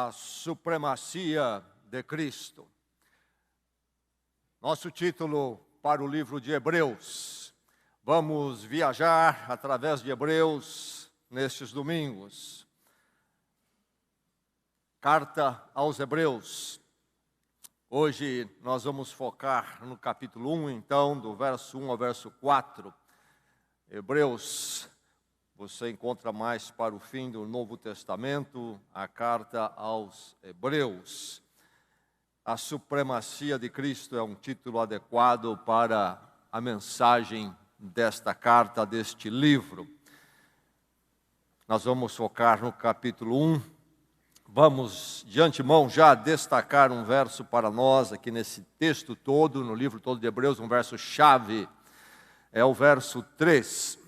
A supremacia de Cristo. Nosso título para o livro de Hebreus. Vamos viajar através de Hebreus nestes domingos. Carta aos Hebreus. Hoje nós vamos focar no capítulo 1, então, do verso 1 ao verso 4. Hebreus, você encontra mais para o fim do Novo Testamento, a carta aos Hebreus. A supremacia de Cristo é um título adequado para a mensagem desta carta, deste livro. Nós vamos focar no capítulo 1. Vamos, de antemão, já destacar um verso para nós, aqui nesse texto todo, no livro todo de Hebreus, um verso-chave. É o verso 3,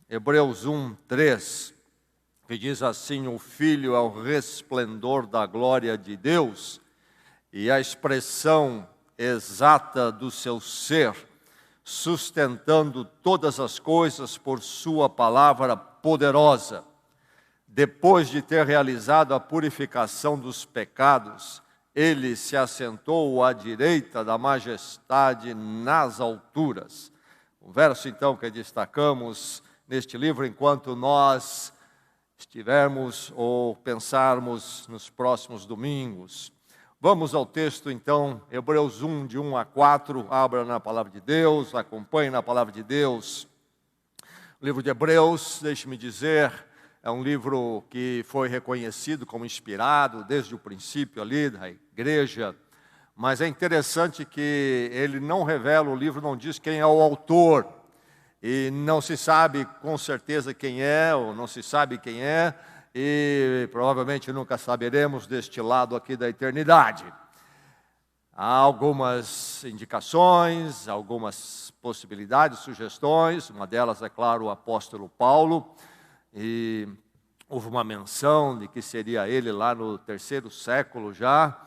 Hebreus 1, 3, que diz assim: o Filho é o resplendor da glória de Deus e a expressão exata do seu ser, sustentando todas as coisas por sua palavra poderosa. Depois de ter realizado a purificação dos pecados, ele se assentou à direita da majestade nas alturas. O verso, então, que destacamos neste livro, enquanto nós estivermos ou pensarmos nos próximos domingos. Vamos ao texto, então, Hebreus 1, de 1 a 4. Abra na palavra de Deus, acompanhe na palavra de Deus. O livro de Hebreus, deixe-me dizer, é um livro que foi reconhecido como inspirado desde o princípio ali da igreja, mas é interessante que ele não revela, o livro não diz quem é o autor, e não se sabe com certeza quem é, ou não se sabe quem é, e provavelmente nunca saberemos deste lado aqui da eternidade. Há algumas indicações, algumas possibilidades, sugestões, uma delas, é claro, o apóstolo Paulo. E houve uma menção de que seria ele lá no 3º século já,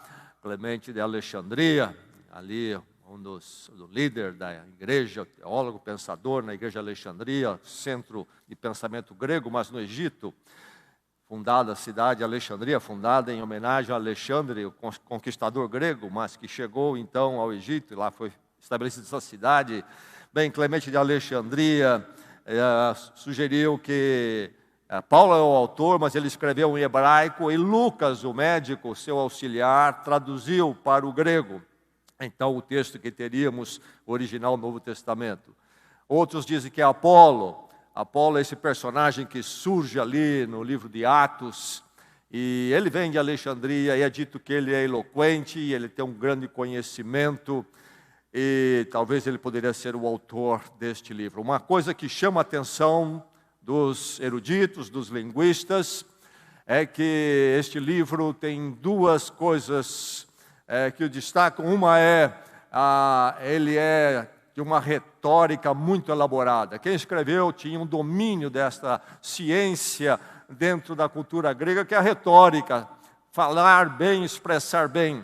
Clemente de Alexandria, ali do líder da igreja, teólogo, pensador na igreja de Alexandria, centro de pensamento grego, mas no Egito, fundada a cidade de Alexandria, fundada em homenagem a Alexandre, o conquistador grego, mas que chegou então ao Egito, e lá foi estabelecida essa cidade. Bem, Clemente de Alexandria sugeriu que Paulo é o autor, mas ele escreveu em hebraico, e Lucas, o médico, seu auxiliar, traduziu para o grego. Então, o texto que teríamos, original Novo Testamento. Outros dizem que é Apolo. Apolo é esse personagem que surge ali no livro de Atos, e ele vem de Alexandria, e é dito que ele é eloquente, e ele tem um grande conhecimento, e talvez ele poderia ser o autor deste livro. Uma coisa que chama a atenção dos eruditos, dos linguistas, é que este livro tem duas coisas que o destacam. Uma ele é de uma retórica muito elaborada. Quem escreveu tinha um domínio desta ciência dentro da cultura grega, que é a retórica, falar bem, expressar bem.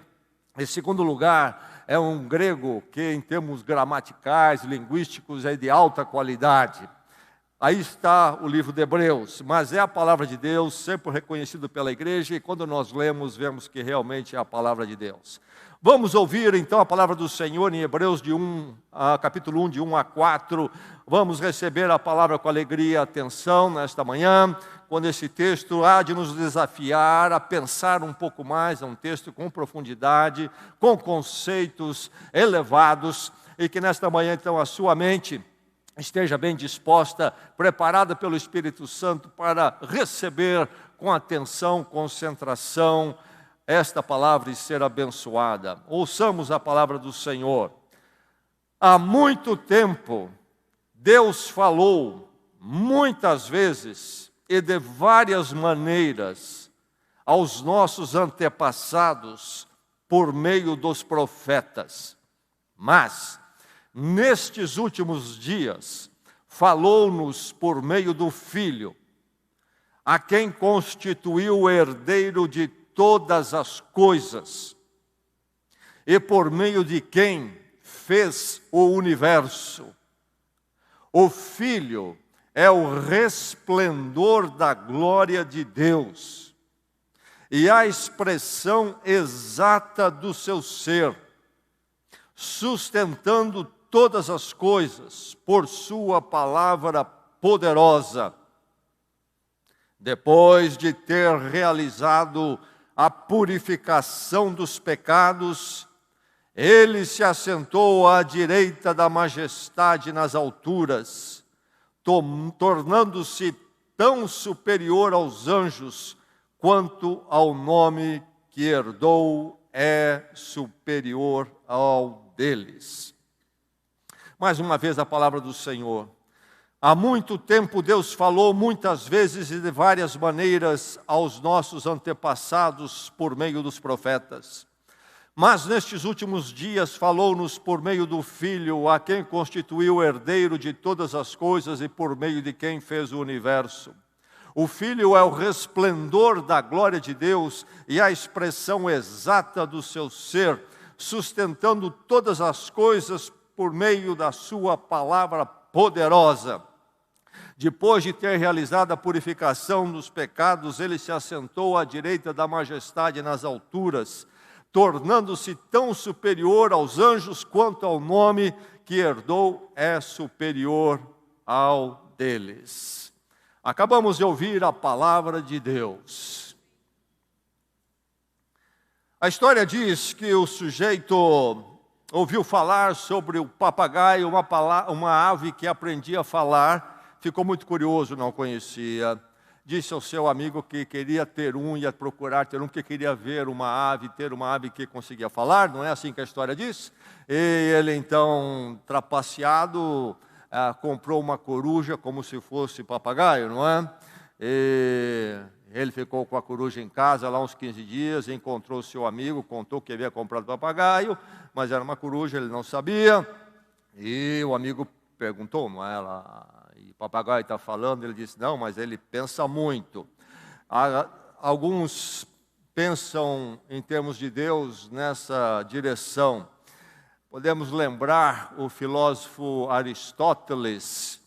Em segundo lugar, é um grego que, em termos gramaticais, linguísticos, é de alta qualidade. Aí está o livro de Hebreus, mas é a palavra de Deus, sempre reconhecido pela igreja, e quando nós lemos, vemos que realmente é a palavra de Deus. Vamos ouvir então a palavra do Senhor em Hebreus capítulo 1, de 1 a 4. Vamos receber a palavra com alegria e atenção nesta manhã, quando esse texto há de nos desafiar a pensar um pouco mais, é um texto com profundidade, com conceitos elevados, e que nesta manhã então a sua mente esteja bem disposta, preparada pelo Espírito Santo para receber com atenção, concentração, esta palavra e ser abençoada. Ouçamos a palavra do Senhor. Há muito tempo, Deus falou muitas vezes e de várias maneiras aos nossos antepassados por meio dos profetas. Mas nestes últimos dias, falou-nos por meio do Filho, a quem constituiu o herdeiro de todas as coisas, e por meio de quem fez o universo. O Filho é o resplendor da glória de Deus e a expressão exata do seu ser, sustentando todas as coisas por sua palavra poderosa. Depois de ter realizado a purificação dos pecados, ele se assentou à direita da majestade nas alturas, tornando-se tão superior aos anjos, quanto ao nome que herdou é superior ao deles. Mais uma vez a palavra do Senhor. Há muito tempo Deus falou muitas vezes e de várias maneiras aos nossos antepassados por meio dos profetas. Mas nestes últimos dias falou-nos por meio do Filho, a quem constituiu o herdeiro de todas as coisas e por meio de quem fez o universo. O Filho é o resplendor da glória de Deus e a expressão exata do seu ser, sustentando todas as coisas por meio da sua palavra poderosa. Depois de ter realizado a purificação dos pecados, ele se assentou à direita da majestade nas alturas, tornando-se tão superior aos anjos quanto ao nome que herdou é superior ao deles. Acabamos de ouvir a palavra de Deus. A história diz que o sujeito ouviu falar sobre o papagaio, uma ave que aprendia a falar, ficou muito curioso, não conhecia. Disse ao seu amigo que queria ter um, ia procurar ter um, porque queria ver ter uma ave que conseguia falar, não é assim que a história diz? E ele então, trapaceado, comprou uma coruja como se fosse papagaio, não é? E ele ficou com a coruja em casa lá uns 15 dias, encontrou seu amigo, contou que havia comprado papagaio, mas era uma coruja, ele não sabia. E o amigo perguntou, não é? E o papagaio está falando, ele disse, não, mas ele pensa muito. Alguns pensam em termos de Deus nessa direção. Podemos lembrar o filósofo Aristóteles,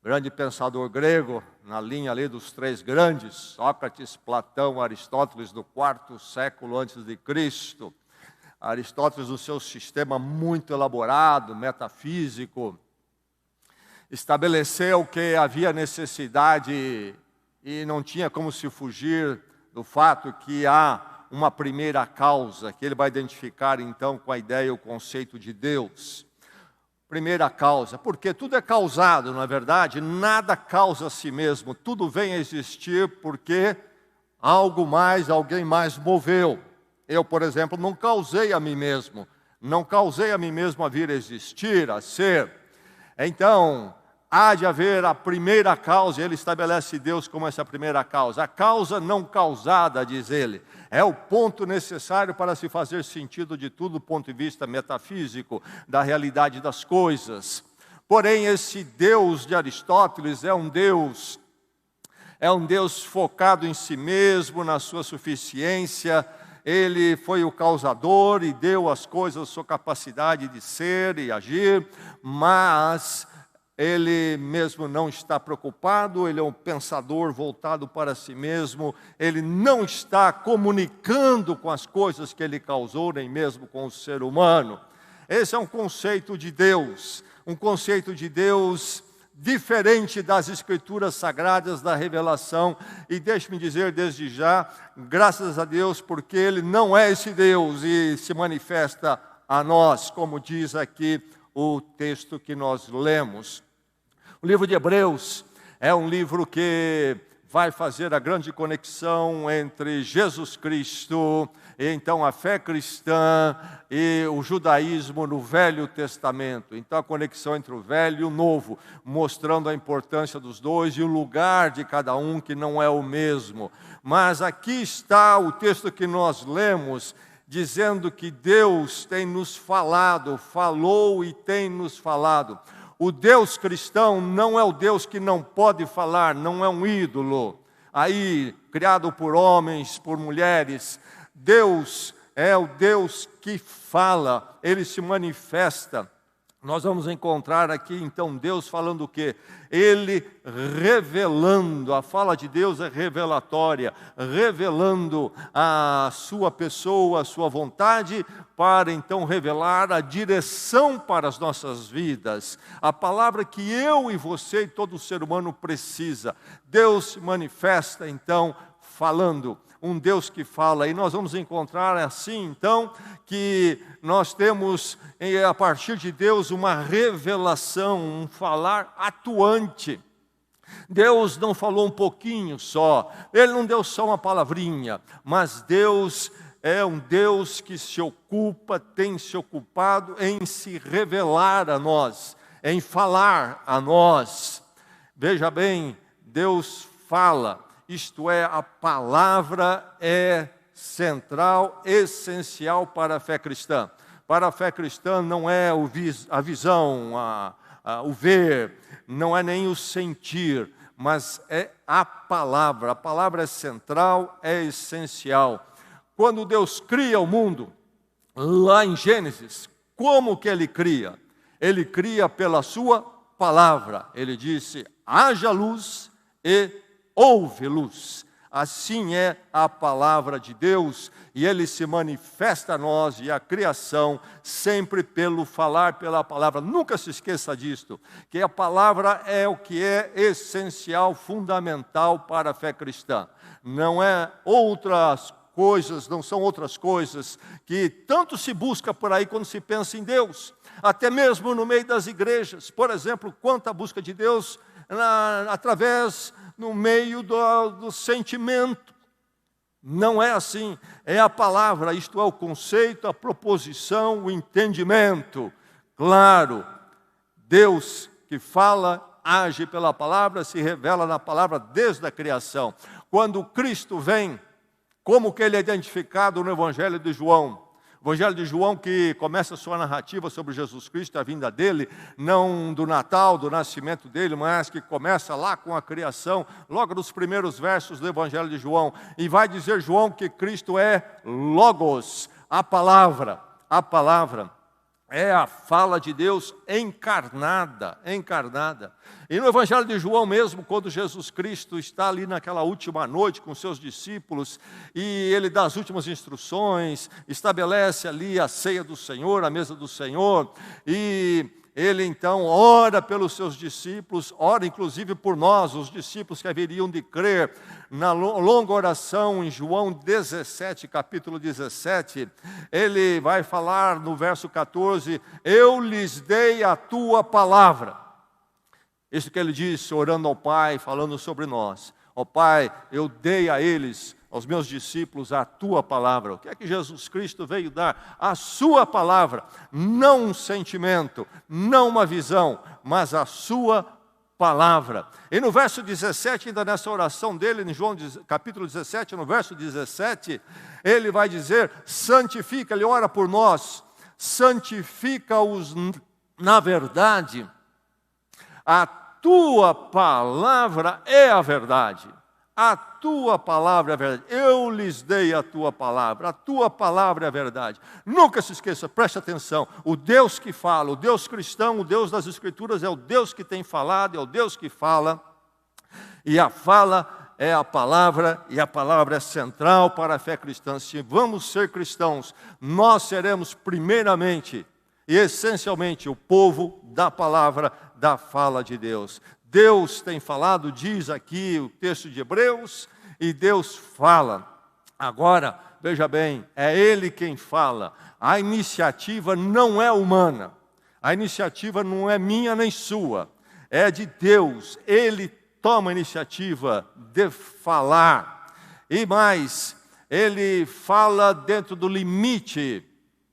grande pensador grego, na linha ali dos três grandes, Sócrates, Platão, Aristóteles, do 4º século antes de Cristo. Aristóteles, no seu sistema muito elaborado, metafísico, estabeleceu que havia necessidade e não tinha como se fugir do fato que há uma primeira causa, que ele vai identificar então com a ideia, o conceito de Deus. Primeira causa, porque tudo é causado, não é verdade? Nada causa a si mesmo, tudo vem a existir porque alguém mais moveu. Eu, por exemplo, não causei a mim mesmo a vir a existir, a ser. Então, há de haver a primeira causa, ele estabelece Deus como essa primeira causa. A causa não causada, diz ele, é o ponto necessário para se fazer sentido de tudo do ponto de vista metafísico, da realidade das coisas. Porém, esse Deus de Aristóteles é um Deus focado em si mesmo, na sua suficiência. Ele foi o causador e deu às coisas a sua capacidade de ser e agir, mas ele mesmo não está preocupado, ele é um pensador voltado para si mesmo, ele não está comunicando com as coisas que ele causou, nem mesmo com o ser humano. Esse é um conceito de Deus diferente das Escrituras Sagradas, da revelação, e deixe-me dizer desde já, graças a Deus, porque Ele não é esse Deus e se manifesta a nós, como diz aqui o texto que nós lemos. O livro de Hebreus é um livro que vai fazer a grande conexão entre Jesus Cristo e então a fé cristã e o judaísmo no Velho Testamento. Então a conexão entre o Velho e o Novo, mostrando a importância dos dois e o lugar de cada um que não é o mesmo. Mas aqui está o texto que nós lemos, dizendo que Deus tem nos falado, falou e tem nos falado. O Deus cristão não é o Deus que não pode falar, não é um ídolo, aí criado por homens, por mulheres. Deus é o Deus que fala, Ele se manifesta. nós vamos encontrar aqui então Deus falando o quê? Ele revelando, a fala de Deus é revelatória, revelando a sua pessoa, a sua vontade, para então revelar a direção para as nossas vidas, a palavra que eu e você e todo ser humano precisa. Deus se manifesta então falando, um Deus que fala, e nós vamos encontrar assim então, que nós temos a partir de Deus uma revelação, um falar atuante. Deus não falou um pouquinho só, Ele não deu só uma palavrinha, mas Deus é um Deus que se ocupa, tem se ocupado em se revelar a nós, em falar a nós. Veja bem, Deus fala. Isto é, a palavra é central, essencial para a fé cristã. Para a fé cristã não é a visão, o ver, não é nem o sentir, mas é a palavra. A palavra é central, é essencial. Quando Deus cria o mundo, lá em Gênesis, como que Ele cria? Ele cria pela sua palavra. Ele disse, haja luz e houve luz. Assim é a palavra de Deus, e Ele se manifesta a nós e a criação sempre pelo falar, pela palavra. Nunca se esqueça disto, que a palavra é o que é essencial, fundamental para a fé cristã. Não é outras coisas, não são outras coisas que tanto se busca por aí quando se pensa em Deus. Até mesmo no meio das igrejas, por exemplo, quanta busca de Deus através no meio do sentimento. Não é assim, é a palavra, isto é o conceito, a proposição, o entendimento. Claro, Deus que fala, age pela palavra, se revela na palavra desde a criação. Quando Cristo vem, como que Ele é identificado no Evangelho de João? O Evangelho de João, que começa a sua narrativa sobre Jesus Cristo, a vinda dele, não do Natal, do nascimento dele, mas que começa lá com a criação, logo nos primeiros versos do Evangelho de João. E vai dizer João que Cristo é Logos, a palavra. A palavra é a fala de Deus encarnada. E no Evangelho de João mesmo, quando Jesus Cristo está ali naquela última noite com seus discípulos, e Ele dá as últimas instruções, estabelece ali a ceia do Senhor, a mesa do Senhor, e Ele então ora pelos seus discípulos, ora inclusive por nós, os discípulos que haveriam de crer. Na longa oração em João 17, capítulo 17, Ele vai falar no verso 14, eu lhes dei a tua palavra. Isso que Ele disse, orando ao Pai, falando sobre nós. Ó Pai, eu dei a eles, aos meus discípulos, a tua palavra. O que é que Jesus Cristo veio dar? A sua palavra, não um sentimento, não uma visão, mas a sua palavra. E no verso 17, ainda nessa oração dele, em João capítulo 17, no verso 17, ele vai dizer, santifica, ele ora por nós, santifica-os na verdade, a tua palavra é a verdade. A tua palavra é a verdade. Eu lhes dei a tua palavra é a verdade. Nunca se esqueça, preste atenção. O Deus que fala, o Deus cristão, o Deus das Escrituras é o Deus que tem falado, é o Deus que fala. E a fala é a palavra, e a palavra é central para a fé cristã. Se vamos ser cristãos, nós seremos primeiramente e essencialmente o povo da palavra, da fala de Deus. Deus tem falado, diz aqui o texto de Hebreus, e Deus fala. Agora, veja bem, é Ele quem fala. A iniciativa não é humana. A iniciativa não é minha nem sua. É de Deus. Ele toma a iniciativa de falar. E mais, Ele fala dentro do limite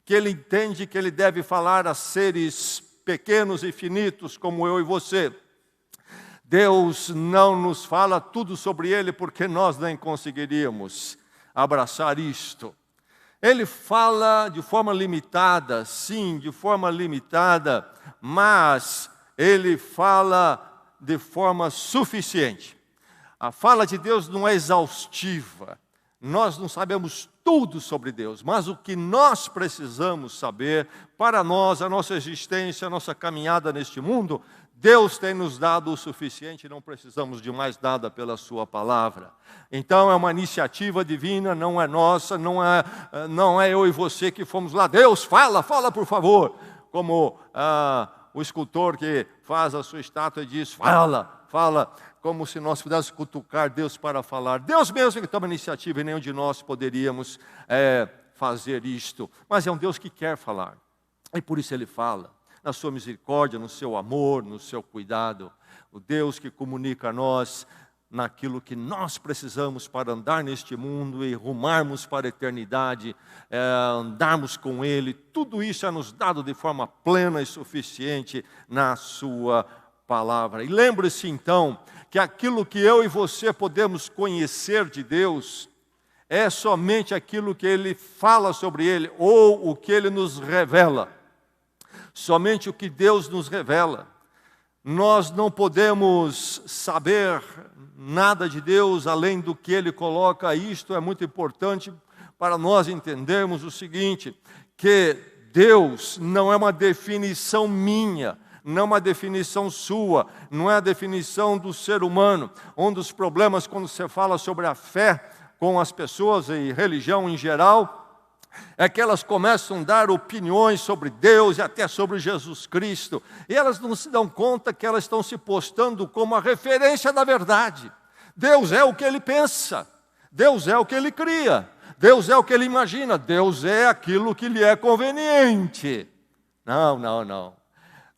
que Ele entende que Ele deve falar a seres pequenos e finitos como eu e você. Deus não nos fala tudo sobre Ele porque nós nem conseguiríamos abraçar isto. Ele fala de forma limitada, sim, de forma limitada, mas Ele fala de forma suficiente. A fala de Deus não é exaustiva. Nós não sabemos tudo sobre Deus, mas o que nós precisamos saber, para nós, a nossa existência, a nossa caminhada neste mundo, Deus tem nos dado o suficiente, não precisamos de mais nada pela sua palavra. Então é uma iniciativa divina, não é nossa, não é eu e você que fomos lá. Deus, fala por favor. Como o escultor que faz a sua estátua diz, fala, como se nós pudéssemos cutucar Deus para falar. Deus mesmo que toma iniciativa e nenhum de nós poderíamos fazer isto. Mas é um Deus que quer falar, e por isso Ele fala. Na sua misericórdia, no seu amor, no seu cuidado. O Deus que comunica a nós naquilo que nós precisamos para andar neste mundo e rumarmos para a eternidade, andarmos com Ele. Tudo isso é nos dado de forma plena e suficiente na sua palavra. E lembre-se então que aquilo que eu e você podemos conhecer de Deus é somente aquilo que Ele fala sobre Ele ou o que Ele nos revela. Somente o que Deus nos revela. Nós não podemos saber nada de Deus além do que Ele coloca. Isto é muito importante para nós entendermos o seguinte, que Deus não é uma definição minha, não é uma definição sua, não é a definição do ser humano. Um dos problemas quando você fala sobre a fé com as pessoas e religião em geral, é que elas começam a dar opiniões sobre Deus e até sobre Jesus Cristo. E elas não se dão conta que elas estão se postando como a referência da verdade. Deus é o que Ele pensa. Deus é o que Ele cria. Deus é o que Ele imagina. Deus é aquilo que lhe é conveniente. Não.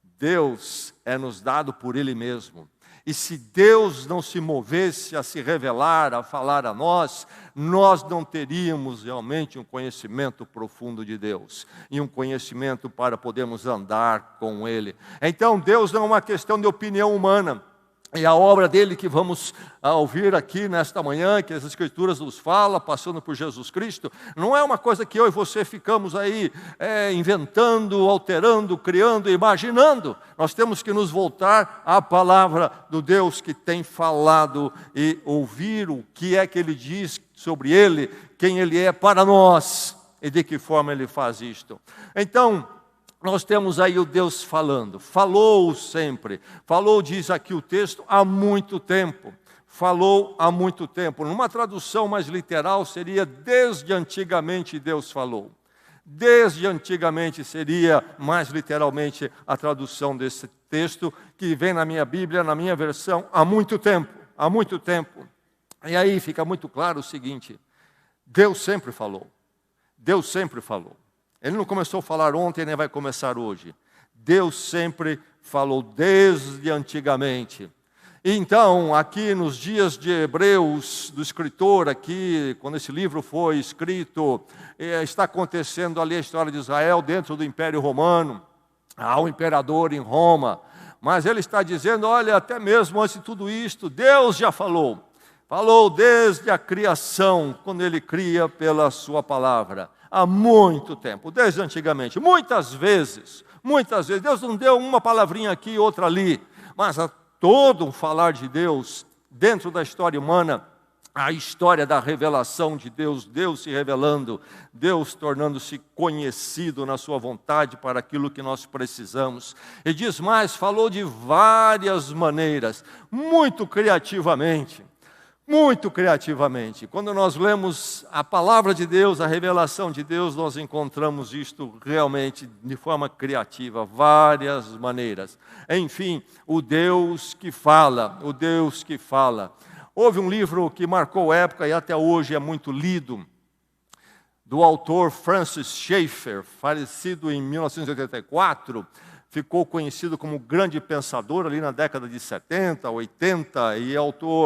Deus é nos dado por Ele mesmo. E se Deus não se movesse a se revelar, a falar a nós não teríamos realmente um conhecimento profundo de Deus. E um conhecimento para podermos andar com Ele. Então Deus não é uma questão de opinião humana. E a obra dele que vamos ouvir aqui nesta manhã, que as Escrituras nos falam, passando por Jesus Cristo, não é uma coisa que eu e você ficamos aí inventando, alterando, criando, imaginando. Nós temos que nos voltar à palavra do Deus que tem falado e ouvir o que é que Ele diz sobre Ele, quem Ele é para nós e de que forma Ele faz isto. Então, nós temos aí o Deus falando, falou sempre, falou, diz aqui o texto, há muito tempo, falou há muito tempo. Numa tradução mais literal seria, desde antigamente Deus falou. Desde antigamente seria mais literalmente a tradução desse texto, que vem na minha Bíblia, na minha versão, há muito tempo, há muito tempo. E aí fica muito claro o seguinte, Deus sempre falou, Deus sempre falou. Ele não começou a falar ontem, nem vai começar hoje. Deus sempre falou desde antigamente. Então, aqui nos dias de Hebreus, do escritor aqui, quando esse livro foi escrito, está acontecendo ali a história de Israel dentro do Império Romano. Há um imperador em Roma. Mas ele está dizendo, olha, até mesmo antes de tudo isto, Deus já falou. Falou desde a criação, quando Ele cria pela sua palavra. Há muito tempo, desde antigamente, muitas vezes, Deus não deu uma palavrinha aqui e outra ali, mas há todo um falar de Deus dentro da história humana, a história da revelação de Deus, Deus se revelando, Deus tornando-se conhecido na sua vontade para aquilo que nós precisamos. E diz mais, falou de várias maneiras, muito criativamente. Muito criativamente. Quando nós lemos a palavra de Deus, a revelação de Deus, nós encontramos isto realmente de forma criativa, várias maneiras. Enfim, o Deus que fala, o Deus que fala. Houve um livro que marcou época e até hoje é muito lido, do autor Francis Schaeffer, falecido em 1984, ficou conhecido como grande pensador ali na década de 70, 80, e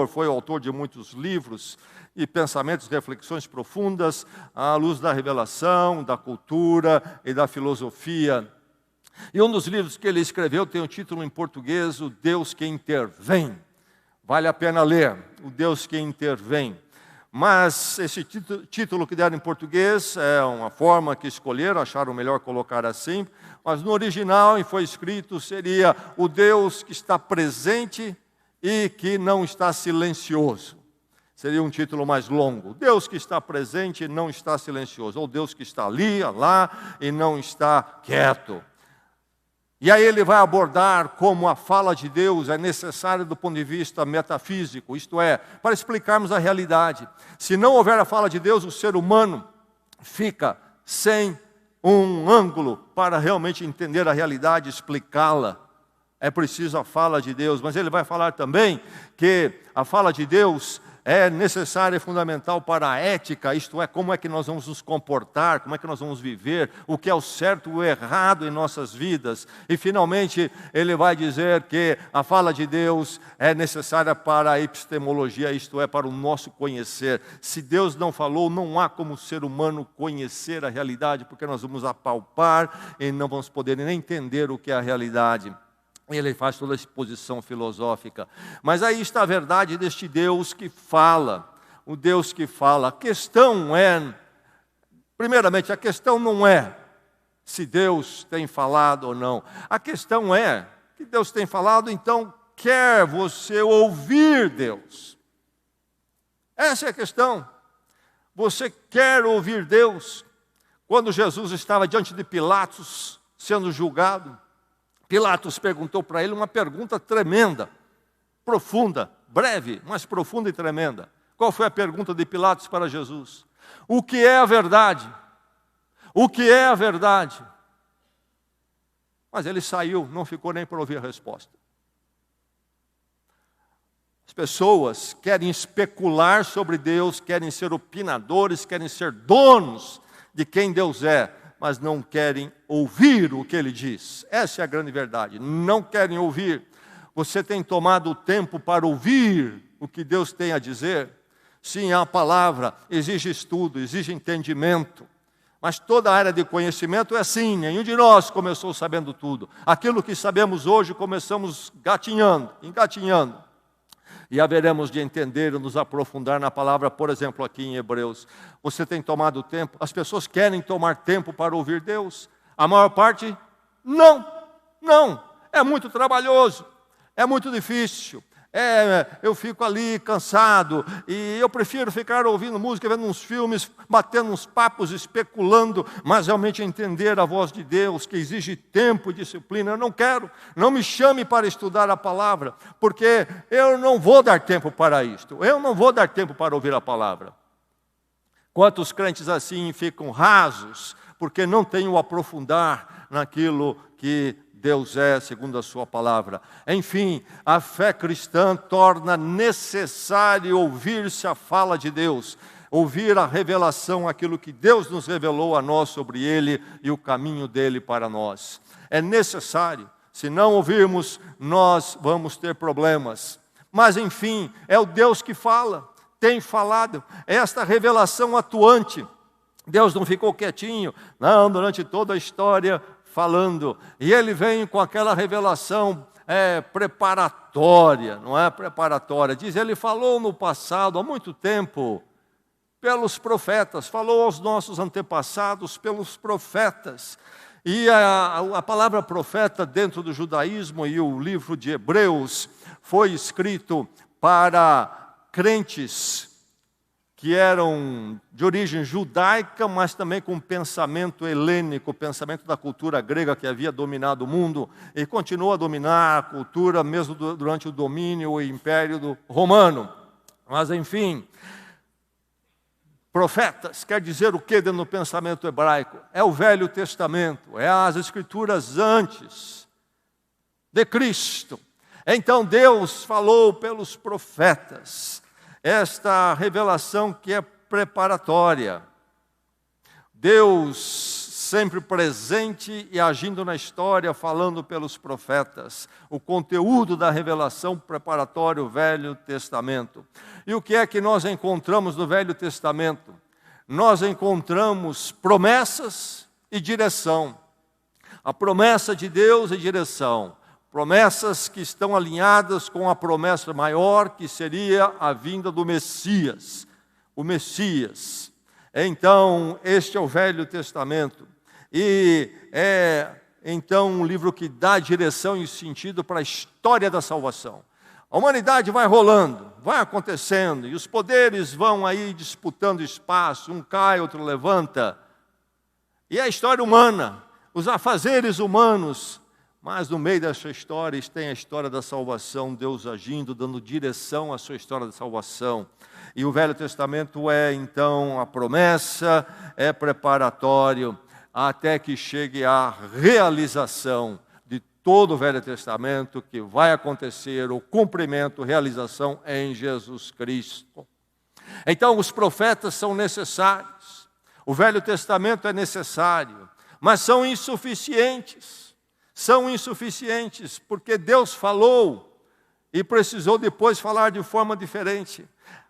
foi autor de muitos livros e pensamentos, reflexões profundas à luz da revelação, da cultura e da filosofia. E um dos livros que ele escreveu tem o título em português, O Deus que Intervém. Vale a pena ler, O Deus que Intervém. Mas esse título que deram em português é uma forma que escolheram, acharam melhor colocar assim, mas no original, e foi escrito, seria o Deus que está presente e que não está silencioso. Seria um título mais longo. Deus que está presente e não está silencioso. Ou Deus que está ali, lá, e não está quieto. E aí ele vai abordar como a fala de Deus é necessária do ponto de vista metafísico. Isto é, para explicarmos a realidade. Se não houver a fala de Deus, o ser humano fica sem um ângulo para realmente entender a realidade, explicá-la. É preciso a fala de Deus, mas ele vai falar também que a fala de Deus é necessária e fundamental para a ética, isto é, como é que nós vamos nos comportar, como é que nós vamos viver, o que é o certo e o errado em nossas vidas. E finalmente ele vai dizer que a fala de Deus é necessária para a epistemologia, isto é, para o nosso conhecer. Se Deus não falou, não há como o ser humano conhecer a realidade, porque nós vamos apalpar e não vamos poder nem entender o que é a realidade. Ele faz toda a exposição filosófica. Mas aí está a verdade deste Deus que fala. O Deus que fala. A questão é, primeiramente, a questão não é se Deus tem falado ou não. A questão é que Deus tem falado, então quer você ouvir Deus. Essa é a questão. Você quer ouvir Deus? Quando Jesus estava diante de Pilatos, sendo julgado, Pilatos perguntou para ele uma pergunta tremenda, profunda, breve, mas profunda e tremenda. Qual foi a pergunta de Pilatos para Jesus? O que é a verdade? O que é a verdade? Mas ele saiu, não ficou nem para ouvir a resposta. As pessoas querem especular sobre Deus, querem ser opinadores, querem ser donos de quem Deus é, mas não querem ouvir o que Ele diz. Essa é a grande verdade. Não querem ouvir. Você tem tomado o tempo para ouvir o que Deus tem a dizer? Sim, a palavra exige estudo, exige entendimento. Mas toda a área de conhecimento é assim. Nenhum de nós começou sabendo tudo. Aquilo que sabemos hoje, começamos engatinhando. E haveremos de entender e nos aprofundar na palavra, por exemplo, aqui em Hebreus. Você tem tomado tempo? As pessoas querem tomar tempo para ouvir Deus? A maior parte, não. É muito trabalhoso, é muito difícil. Eu fico ali cansado e eu prefiro ficar ouvindo música, vendo uns filmes, batendo uns papos, especulando, mas realmente entender a voz de Deus, que exige tempo e disciplina. Eu não quero, não me chame para estudar a palavra, porque eu não vou dar tempo para isto, eu não vou dar tempo para ouvir a palavra. Quantos crentes assim ficam rasos, porque não têm o aprofundar naquilo que Deus é, segundo a sua palavra. Enfim, a fé cristã torna necessário ouvir-se a fala de Deus, ouvir a revelação, aquilo que Deus nos revelou a nós sobre Ele e o caminho dEle para nós. É necessário, se não ouvirmos, nós vamos ter problemas. Mas enfim, é o Deus que fala, tem falado, é esta revelação atuante. Deus não ficou quietinho, não, durante toda a história, falando, e ele vem com aquela revelação preparatória, não é preparatória, diz, ele falou no passado, há muito tempo, pelos profetas, falou aos nossos antepassados pelos profetas, e a palavra profeta dentro do judaísmo e o livro de Hebreus foi escrito para crentes que eram de origem judaica, mas também com pensamento helênico, pensamento da cultura grega que havia dominado o mundo e continuou a dominar a cultura mesmo durante o domínio e império romano. Mas enfim, profetas quer dizer o que dentro do pensamento hebraico? É o Velho Testamento, é as escrituras antes de Cristo. Então Deus falou pelos profetas. Esta revelação que é preparatória. Deus sempre presente e agindo na história, falando pelos profetas. O conteúdo da revelação preparatória, o Velho Testamento. E o que é que nós encontramos no Velho Testamento? Nós encontramos promessas e direção. A promessa de Deus e direção. Promessas que estão alinhadas com a promessa maior, que seria a vinda do Messias. O Messias. Então, este é o Velho Testamento. E é, então, um livro que dá direção e sentido para a história da salvação. A humanidade vai rolando, vai acontecendo, e os poderes vão aí disputando espaço, um cai, outro levanta. E a história humana, os afazeres humanos, mas no meio dessa história tem a história da salvação, Deus agindo, dando direção à sua história da salvação. E o Velho Testamento é então a promessa, é preparatório, até que chegue a realização de todo o Velho Testamento, que vai acontecer, o cumprimento, realização em Jesus Cristo. Então os profetas são necessários, o Velho Testamento é necessário, mas são insuficientes. São insuficientes, porque Deus falou e precisou depois falar de forma diferente.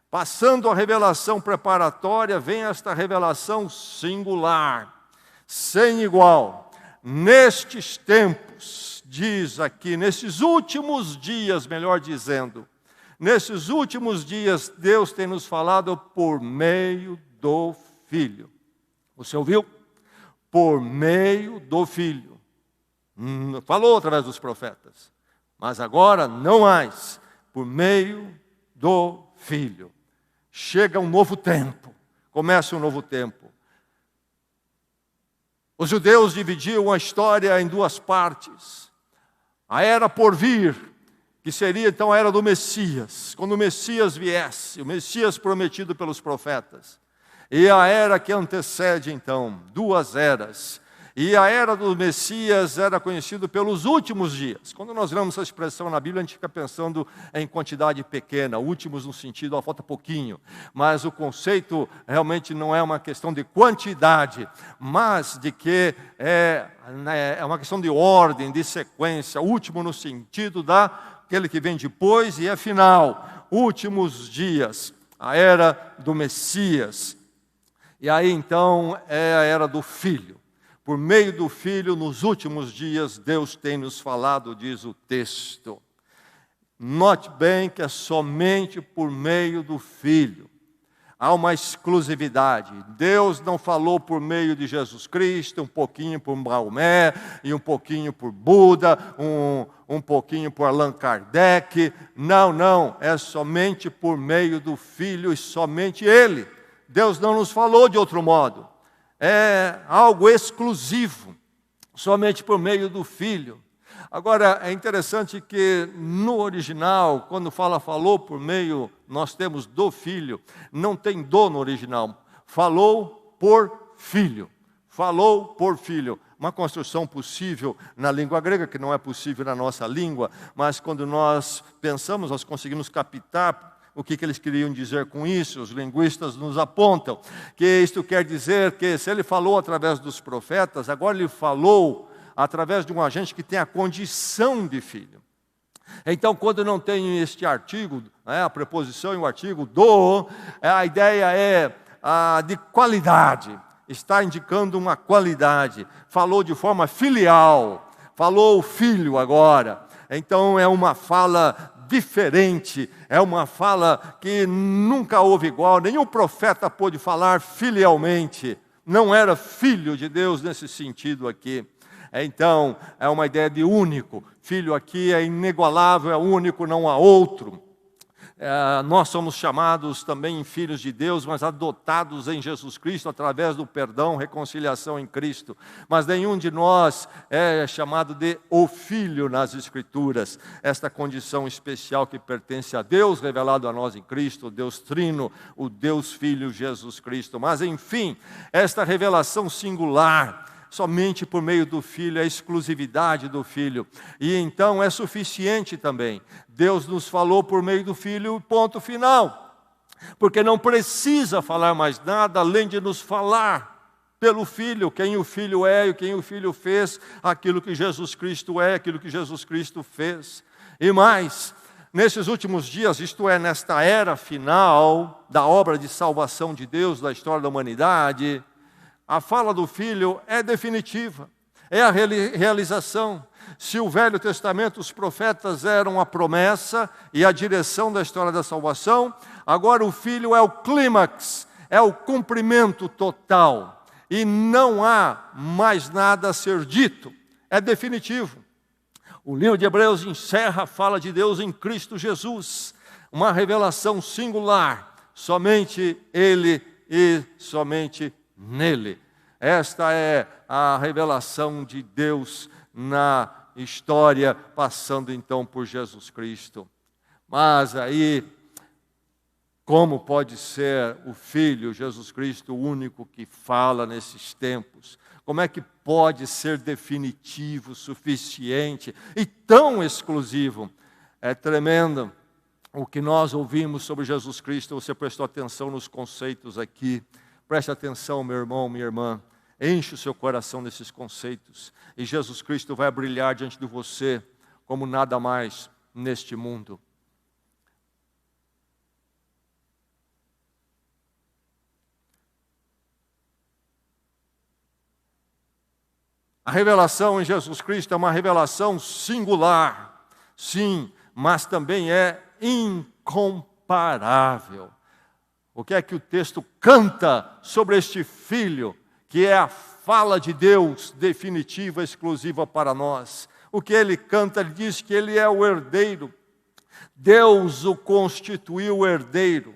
Passando a revelação preparatória, vem esta revelação singular, sem igual. Nestes tempos, diz aqui, nesses últimos dias, melhor dizendo, nesses últimos dias, Deus tem nos falado por meio do Filho. Você ouviu? Por meio do Filho. Falou através dos profetas, mas agora não mais, por meio do Filho. Chega um novo tempo, começa um novo tempo. Os judeus dividiam a história em duas partes. A era por vir, que seria então a era do Messias, quando o Messias viesse, o Messias prometido pelos profetas. E a era que antecede então, duas eras. E a era do Messias era conhecida pelos últimos dias. Quando nós lemos essa expressão na Bíblia, a gente fica pensando em quantidade pequena, últimos no sentido, falta pouquinho. Mas o conceito realmente não é uma questão de quantidade, mas de que é uma questão de ordem, de sequência. Último no sentido daquele que vem depois e é final. Últimos dias, a era do Messias. E aí então é a era do Filho. Por meio do Filho, nos últimos dias, Deus tem nos falado, diz o texto. Note bem que é somente por meio do Filho. Há uma exclusividade. Deus não falou por meio de Jesus Cristo, um pouquinho por Maomé, e um pouquinho por Buda, um pouquinho por Allan Kardec. Não, é somente por meio do Filho e somente Ele. Deus não nos falou de outro modo. É algo exclusivo, somente por meio do Filho. Agora, é interessante que no original, quando falou por meio, nós temos do Filho, não tem do no original. Falou por Filho. Falou por Filho. Uma construção possível na língua grega, que não é possível na nossa língua, mas quando nós pensamos, nós conseguimos captar o que eles queriam dizer com isso. Os linguistas nos apontam que isto quer dizer que se ele falou através dos profetas, agora ele falou através de um agente que tem a condição de filho. Então, quando não tem este artigo, a preposição e o artigo do, a ideia é de qualidade, está indicando uma qualidade. Falou de forma filial, falou o filho agora. Então, é uma fala diferente, é uma fala que nunca houve igual, nenhum profeta pôde falar filialmente, não era filho de Deus nesse sentido aqui. Então, é uma ideia de único, filho aqui é inigualável, é único, não há outro. Nós somos chamados também filhos de Deus, mas adotados em Jesus Cristo através do perdão, reconciliação em Cristo. Mas nenhum de nós é chamado de o Filho nas Escrituras. Esta condição especial que pertence a Deus, revelado a nós em Cristo, o Deus Trino, o Deus Filho Jesus Cristo. Mas enfim, esta revelação singular, somente por meio do Filho, a exclusividade do Filho. E então é suficiente também. Deus nos falou por meio do Filho, ponto final. Porque não precisa falar mais nada além de nos falar pelo Filho, quem o Filho é e quem o Filho fez, aquilo que Jesus Cristo é, aquilo que Jesus Cristo fez. E mais, nesses últimos dias, isto é, nesta era final da obra de salvação de Deus, da história da humanidade, a fala do Filho é definitiva, é a realização. Se o Velho Testamento, os profetas eram a promessa e a direção da história da salvação, agora o Filho é o clímax, é o cumprimento total. E não há mais nada a ser dito, é definitivo. O livro de Hebreus encerra a fala de Deus em Cristo Jesus, uma revelação singular, somente Ele e somente nele. Esta é a revelação de Deus na história, passando então por Jesus Cristo. Mas aí, como pode ser o Filho, Jesus Cristo, o único que fala nesses tempos? Como é que pode ser definitivo, suficiente e tão exclusivo? É tremendo o que nós ouvimos sobre Jesus Cristo. Você prestou atenção nos conceitos aqui. Preste atenção, meu irmão, minha irmã. Enche o seu coração desses conceitos. E Jesus Cristo vai brilhar diante de você como nada mais neste mundo. A revelação em Jesus Cristo é uma revelação singular, sim, mas também é incomparável. O que é que o texto canta sobre este Filho, que é a fala de Deus definitiva, exclusiva para nós? O que ele canta, ele diz que ele é o herdeiro. Deus o constituiu herdeiro.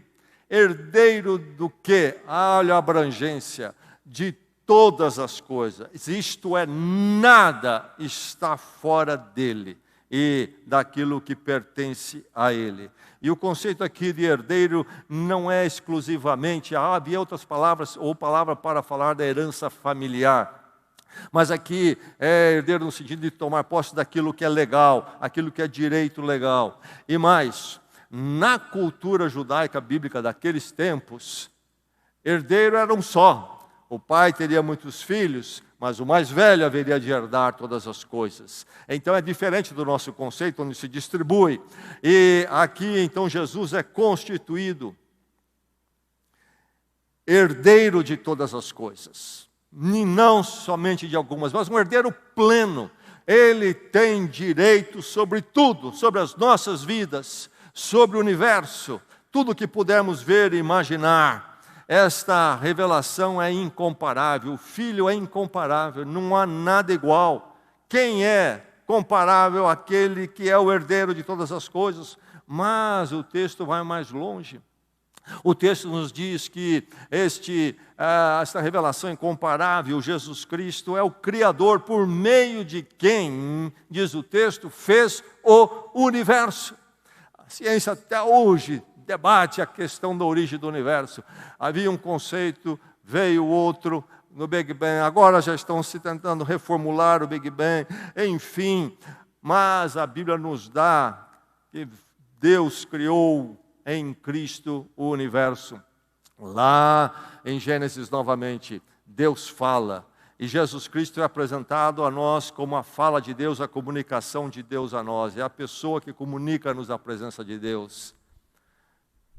Herdeiro do quê? Olha a abrangência de todas as coisas, isto é, nada está fora dele e daquilo que pertence a ele. E o conceito aqui de herdeiro não é exclusivamente, havia outras palavras, ou palavra para falar da herança familiar, mas aqui é herdeiro no sentido de tomar posse daquilo que é legal, aquilo que é direito legal. E mais, na cultura judaica bíblica daqueles tempos, herdeiro era um só. O pai teria muitos filhos, mas o mais velho haveria de herdar todas as coisas. Então é diferente do nosso conceito, onde se distribui. E aqui então Jesus é constituído herdeiro de todas as coisas. E não somente de algumas, mas um herdeiro pleno. Ele tem direito sobre tudo, sobre as nossas vidas, sobre o universo, tudo que pudermos ver e imaginar. Esta revelação é incomparável, o Filho é incomparável, não há nada igual. Quem é comparável àquele que é o herdeiro de todas as coisas? Mas o texto vai mais longe. O texto nos diz que esta revelação incomparável, Jesus Cristo, é o Criador por meio de quem, diz o texto, fez o universo. A ciência até hoje debate a questão da origem do universo. Havia um conceito, veio outro no Big Bang, agora já estão se tentando reformular o Big Bang, enfim. Mas a Bíblia nos dá que Deus criou em Cristo o universo. Lá em Gênesis novamente, Deus fala. E Jesus Cristo é apresentado a nós como a fala de Deus, a comunicação de Deus a nós. É a pessoa que comunica-nos a presença de Deus.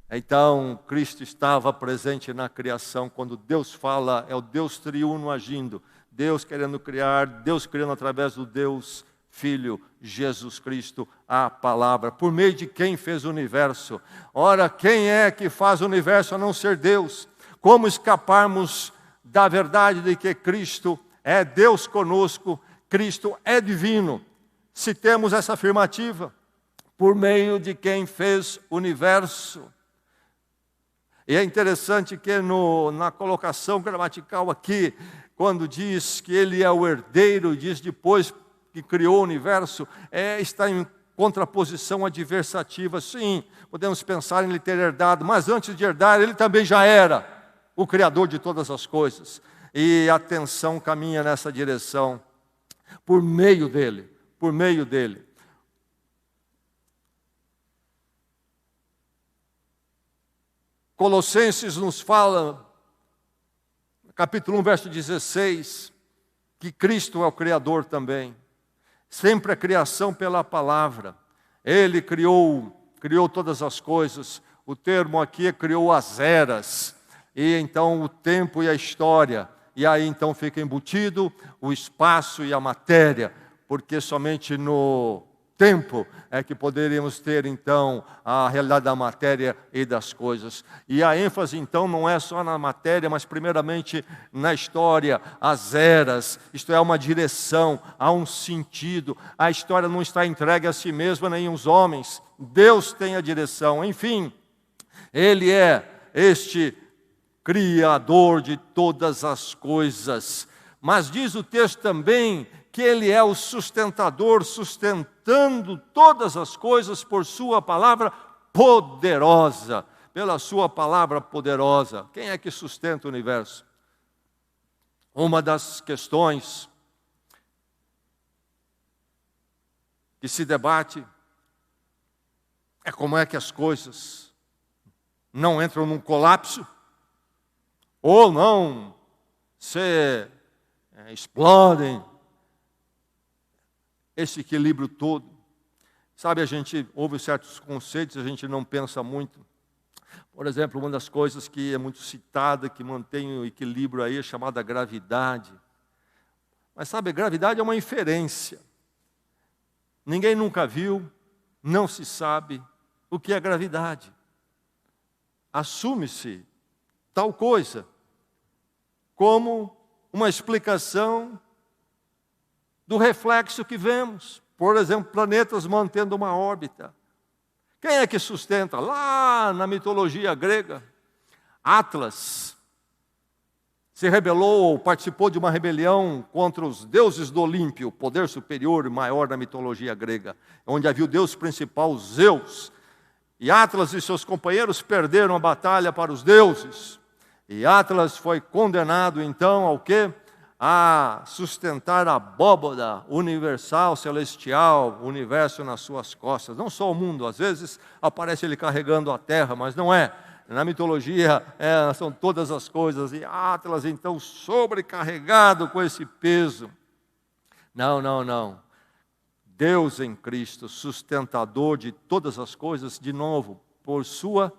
Então, Cristo estava presente na criação. Quando Deus fala, é o Deus triuno agindo. Deus querendo criar, Deus criando através do Deus Filho, Jesus Cristo, a palavra. Por meio de quem fez o universo. Ora, quem é que faz o universo a não ser Deus? Como escaparmos da verdade de que Cristo é Deus conosco, Cristo é divino? Se temos essa afirmativa, por meio de quem fez o universo. E é interessante que na colocação gramatical aqui, quando diz que ele é o herdeiro, diz depois que criou o universo, está em contraposição adversativa. Sim, podemos pensar em ele ter herdado, mas antes de herdar, ele também já era o Criador de todas as coisas. E a tensão caminha nessa direção, por meio dele, por meio dele. Colossenses nos fala, capítulo 1, verso 16, que Cristo é o Criador também. Sempre a criação pela palavra. Ele criou todas as coisas. O termo aqui é criou as eras. E então o tempo e a história. E aí então fica embutido o espaço e a matéria. Porque somente no tempo é que poderíamos ter, então, a realidade da matéria e das coisas. E a ênfase, então, não é só na matéria, mas primeiramente na história, as eras. Isto é, uma direção, há um sentido. A história não está entregue a si mesma nem aos homens. Deus tem a direção. Enfim, Ele é este Criador de todas as coisas. Mas diz o texto também que Ele é o sustentador, sustentando todas as coisas por sua palavra poderosa. Pela sua palavra poderosa. Quem é que sustenta o universo? Uma das questões que se debate é como é que as coisas não entram num colapso ou não se explodem. Esse equilíbrio todo. Sabe, a gente ouve certos conceitos, a gente não pensa muito. Por exemplo, uma das coisas que é muito citada, que mantém o equilíbrio aí, é chamada gravidade. Mas sabe, gravidade é uma inferência. Ninguém nunca viu, não se sabe o que é gravidade. Assume-se tal coisa como uma explicação do reflexo que vemos. Por exemplo, planetas mantendo uma órbita. Quem é que sustenta? Lá na mitologia grega, Atlas se rebelou ou participou de uma rebelião contra os deuses do Olímpio, o poder superior e maior da mitologia grega, onde havia o deus principal, Zeus. E Atlas e seus companheiros perderam a batalha para os deuses. E Atlas foi condenado então ao quê? A sustentar a abóbada universal, celestial, o universo nas suas costas. Não só o mundo, às vezes aparece ele carregando a terra, mas não é. Na mitologia são todas as coisas. E Atlas então sobrecarregado com esse peso. Não. Deus em Cristo, sustentador de todas as coisas, de novo, por sua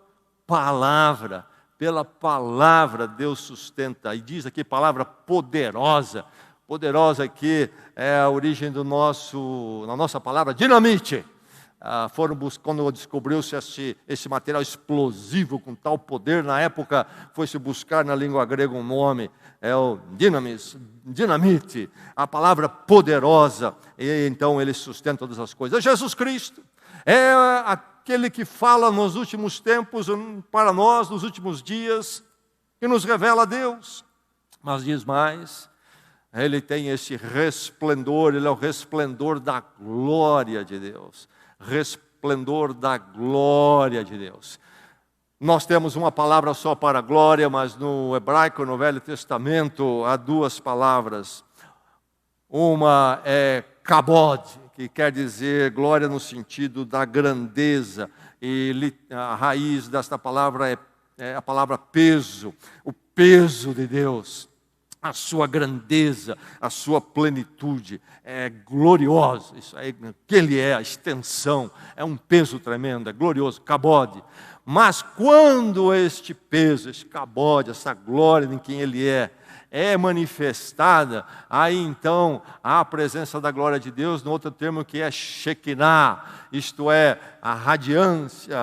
palavra. Pela palavra Deus sustenta. E diz aqui palavra poderosa. Poderosa aqui é a origem da nossa palavra dinamite. Quando descobriu-se esse material explosivo com tal poder, na época foi-se buscar na língua grega um nome, é o dinamite, a palavra poderosa, e então ele sustenta todas as coisas. Jesus Cristo é aquele que fala nos últimos tempos, para nós, nos últimos dias, que nos revela a Deus. Mas diz mais, ele tem esse resplendor, ele é o resplendor da glória de Deus. Resplendor da glória de Deus. Nós temos uma palavra só para glória, mas no hebraico, no Velho Testamento, há duas palavras. Uma é kabod, que quer dizer glória no sentido da grandeza, e a raiz desta palavra é a palavra peso, o peso de Deus, a sua grandeza, a sua plenitude, é glorioso, isso aí que Ele é, a extensão, é um peso tremendo, é glorioso, kabod. Mas quando este peso, este kabod, essa glória em quem Ele é manifestada, aí então há a presença da glória de Deus, no outro termo que é Shekinah, isto é, a radiância,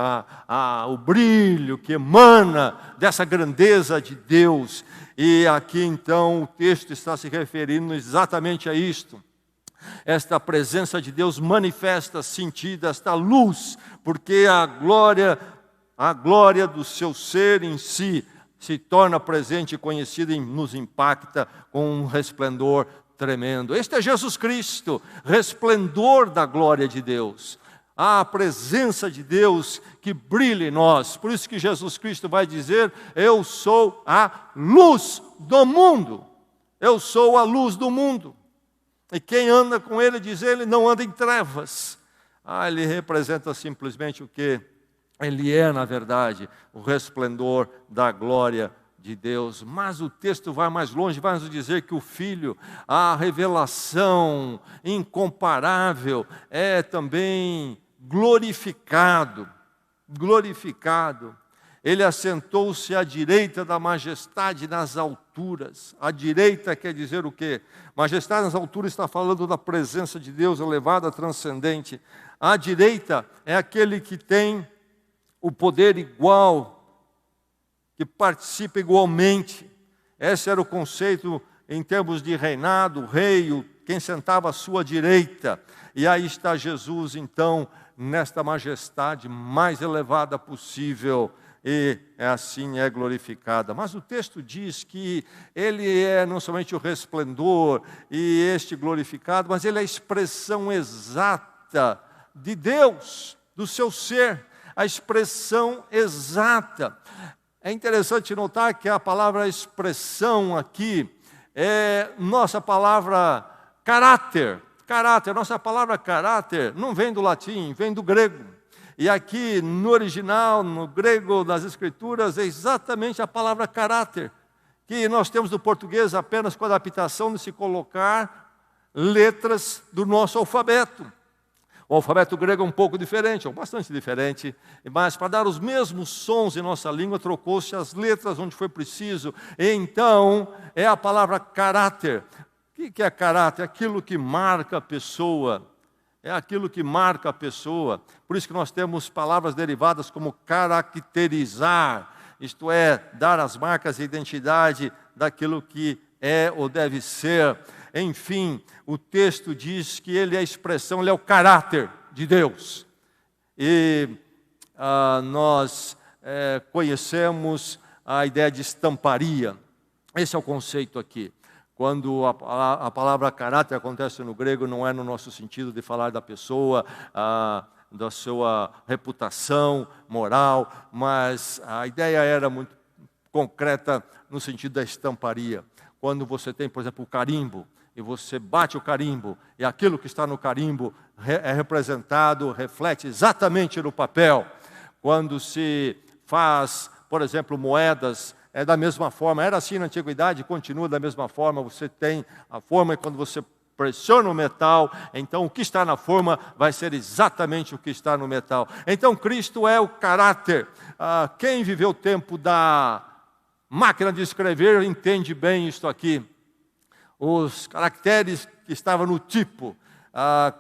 o brilho que emana dessa grandeza de Deus. E aqui então o texto está se referindo exatamente a isto. Esta presença de Deus manifesta, sentida, esta luz, porque a glória do seu ser em si se torna presente e conhecida e nos impacta com um resplendor tremendo. Este é Jesus Cristo, resplendor da glória de Deus. A presença de Deus que brilha em nós. Por isso que Jesus Cristo vai dizer, eu sou a luz do mundo. Eu sou a luz do mundo. E quem anda com Ele, diz Ele, não anda em trevas. Ele representa simplesmente o que Ele é, na verdade, o resplendor da glória de Deus. Mas o texto vai mais longe, vai nos dizer que o Filho, a revelação incomparável, é também glorificado. Ele assentou-se à direita da majestade nas alturas. A direita quer dizer o quê? Majestade nas alturas está falando da presença de Deus elevada, transcendente. A direita é aquele que tem o poder igual, que participa igualmente. Esse era o conceito em termos de reinado, o rei, quem sentava à sua direita. E aí está Jesus, então, nesta majestade mais elevada possível, e assim é glorificada. Mas o texto diz que ele é não somente o resplendor e este glorificado, mas ele é a expressão exata de Deus, do seu ser, a expressão exata. É interessante notar que a palavra expressão aqui é nossa palavra caráter. Caráter, nossa palavra caráter não vem do latim, vem do grego. E aqui no original, no grego das Escrituras, é exatamente a palavra caráter, que nós temos no português apenas com a adaptação de se colocar letras do nosso alfabeto. O alfabeto grego é um pouco diferente, ou bastante diferente, mas para dar os mesmos sons em nossa língua, trocou-se as letras onde foi preciso. Então, é a palavra caráter. O que é caráter? Aquilo que marca a pessoa. É aquilo que marca a pessoa. Por isso que nós temos palavras derivadas como caracterizar, isto é, dar as marcas de identidade daquilo que é ou deve ser. Enfim, o texto diz que ele é a expressão, ele é o caráter de Deus. E nós conhecemos a ideia de estamparia. Esse é o conceito aqui. Quando a palavra caráter acontece no grego, não é no nosso sentido de falar da pessoa, da sua reputação moral, mas a ideia era muito concreta no sentido da estamparia. Quando você tem, por exemplo, o carimbo, e você bate o carimbo, e aquilo que está no carimbo é representado, reflete exatamente no papel. Quando se faz, por exemplo, moedas, é da mesma forma, era assim na antiguidade, continua da mesma forma, você tem a forma e quando você pressiona o metal, então o que está na forma vai ser exatamente o que está no metal. Então Cristo é o caráter. Quem viveu o tempo da máquina de escrever entende bem isto aqui. Os caracteres que estavam no tipo,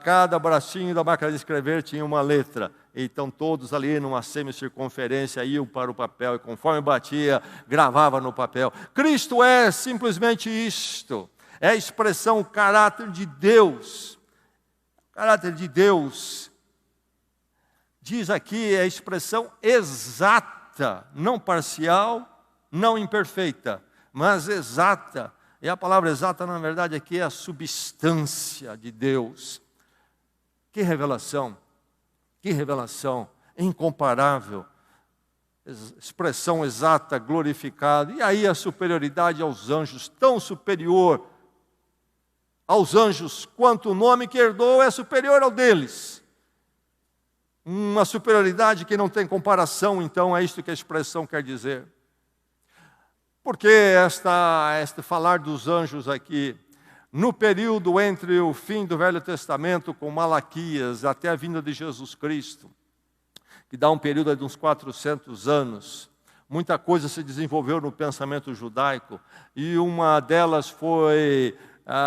cada bracinho da máquina de escrever tinha uma letra. Então todos ali numa semicircunferência iam para o papel e conforme batia, gravava no papel. Cristo é simplesmente isto. É a expressão, o caráter de Deus. O caráter de Deus. Diz aqui, é a expressão exata, não parcial, não imperfeita, mas exata. E a palavra exata, na verdade, aqui é a substância de Deus. Que revelação! Que revelação incomparável, expressão exata, glorificada. E aí a superioridade aos anjos, tão superior aos anjos quanto o nome que herdou é superior ao deles. Uma superioridade que não tem comparação, então é isto que a expressão quer dizer. Porque este falar dos anjos aqui, no período entre o fim do Velho Testamento com Malaquias até a vinda de Jesus Cristo, que dá um período de uns 400 anos, muita coisa se desenvolveu no pensamento judaico, e uma delas foi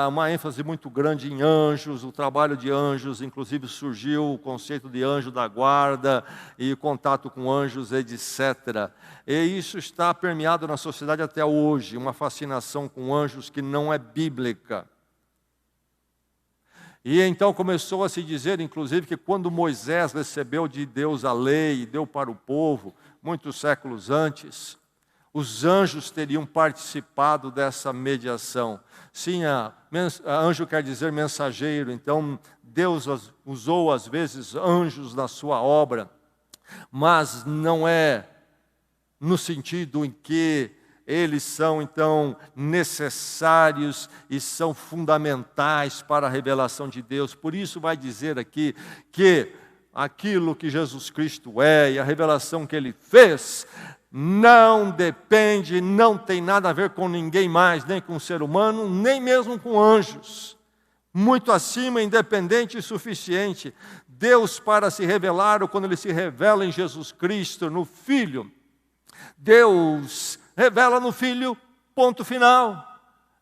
uma ênfase muito grande em anjos, o trabalho de anjos, inclusive surgiu o conceito de anjo da guarda e contato com anjos, etc. E isso está permeado na sociedade até hoje, uma fascinação com anjos que não é bíblica. E então começou a se dizer, inclusive, que quando Moisés recebeu de Deus a lei e deu para o povo, muitos séculos antes, os anjos teriam participado dessa mediação. Sim, anjo quer dizer mensageiro, então Deus usou às vezes anjos na sua obra, mas não é no sentido em que eles são, então, necessários e são fundamentais para a revelação de Deus. Por isso vai dizer aqui que aquilo que Jesus Cristo é e a revelação que Ele fez não depende, não tem nada a ver com ninguém mais, nem com o ser humano, nem mesmo com anjos. Muito acima, independente e suficiente. Deus, para se revelar, ou quando Ele se revela em Jesus Cristo, no Filho, Deus revela no Filho, ponto final.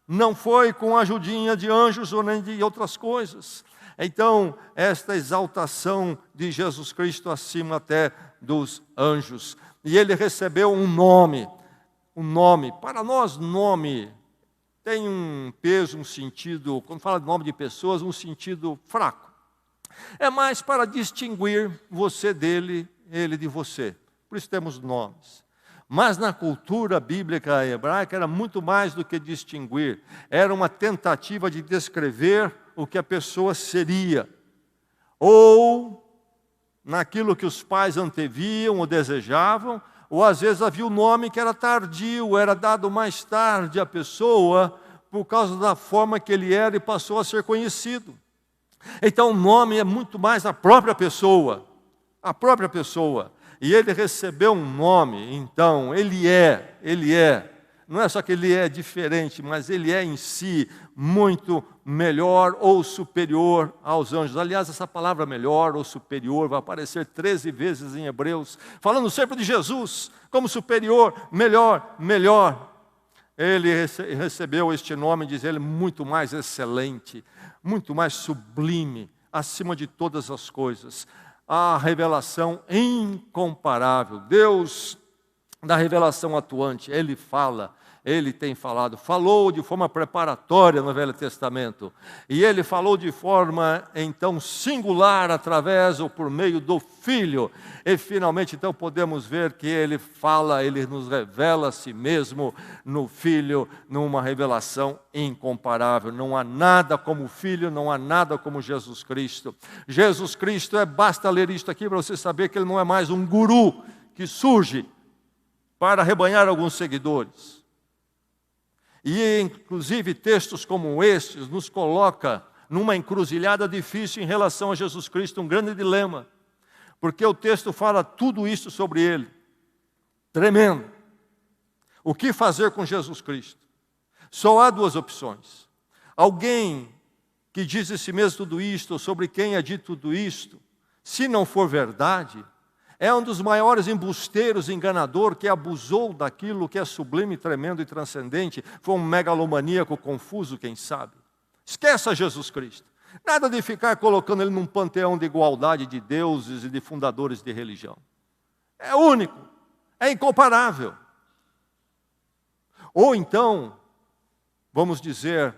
Não foi com a ajudinha de anjos ou nem de outras coisas. Então, esta exaltação de Jesus Cristo acima até dos anjos. E ele recebeu um nome. Um nome. Para nós, nome tem um peso, um sentido, quando fala de nome de pessoas, um sentido fraco. É mais para distinguir você dele, ele de você. Por isso temos nomes. Mas na cultura bíblica hebraica era muito mais do que distinguir. Era uma tentativa de descrever o que a pessoa seria. Ou naquilo que os pais anteviam ou desejavam, ou às vezes havia um nome que era tardio, era dado mais tarde à pessoa, por causa da forma que ele era e passou a ser conhecido. Então o nome é muito mais a própria pessoa. A própria pessoa. E ele recebeu um nome, então, ele é. Não é só que ele é diferente, mas ele é em si muito melhor ou superior aos anjos. Aliás, essa palavra melhor ou superior vai aparecer 13 vezes em Hebreus, falando sempre de Jesus como superior, melhor. Ele recebeu este nome, diz ele, muito mais excelente, muito mais sublime, acima de todas as coisas. A revelação incomparável. Deus da revelação atuante, Ele fala, Ele tem falado, falou de forma preparatória no Velho Testamento, e Ele falou de forma, então, singular, através ou por meio do Filho, e finalmente, então, podemos ver que Ele fala, Ele nos revela a si mesmo no Filho, numa revelação incomparável. Não há nada como o Filho, não há nada como Jesus Cristo. Jesus Cristo basta ler isto aqui para você saber que Ele não é mais um guru que surge para arrebanhar alguns seguidores. E, inclusive, textos como estes nos coloca numa encruzilhada difícil em relação a Jesus Cristo, um grande dilema. Porque o texto fala tudo isso sobre Ele. Tremendo. O que fazer com Jesus Cristo? Só há duas opções. Alguém que diz a si mesmo tudo isto, ou sobre quem é dito tudo isto, se não for verdade, é um dos maiores embusteiros, enganador, que abusou daquilo que é sublime, tremendo e transcendente. Foi um megalomaníaco confuso, quem sabe. Esqueça Jesus Cristo. Nada de ficar colocando ele num panteão de igualdade de deuses e de fundadores de religião. É único, é incomparável. Ou então, vamos dizer,